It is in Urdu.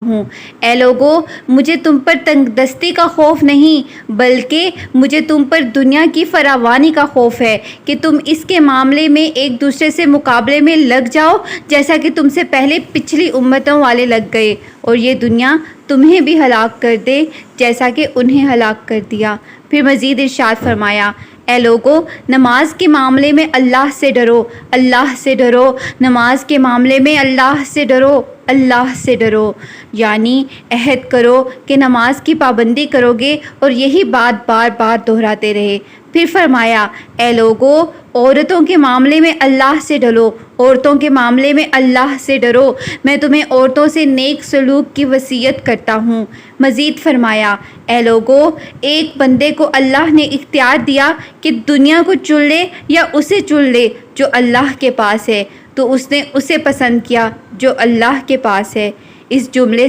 ہوں۔ اے لوگو، مجھے تم پر تنگ دستی کا خوف نہیں، بلکہ مجھے تم پر دنیا کی فراوانی کا خوف ہے کہ تم اس کے معاملے میں ایک دوسرے سے مقابلے میں لگ جاؤ جیسا کہ تم سے پہلے پچھلی امتوں والے لگ گئے، اور یہ دنیا تمہیں بھی ہلاک کر دے جیسا کہ انہیں ہلاک کر دیا۔ پھر مزید ارشاد فرمایا، اے لوگو، نماز کے معاملے میں اللہ سے ڈرو، اللہ سے ڈرو، نماز کے معاملے میں اللہ سے ڈرو، اللہ سے ڈرو، یعنی عہد کرو کہ نماز کی پابندی کرو گے، اور یہی بات بار بار دہراتے رہے۔ پھر فرمایا، اے لوگو، عورتوں کے معاملے میں اللہ سے ڈرو، عورتوں کے معاملے میں اللہ سے ڈرو، میں تمہیں عورتوں سے نیک سلوک کی وصیت کرتا ہوں۔ مزید فرمایا، اے لوگو، ایک بندے کو اللہ نے اختیار دیا کہ دنیا کو چن لے یا اسے چن لے جو اللہ کے پاس ہے، تو اس نے اسے پسند کیا جو اللہ کے پاس ہے۔ اس جملے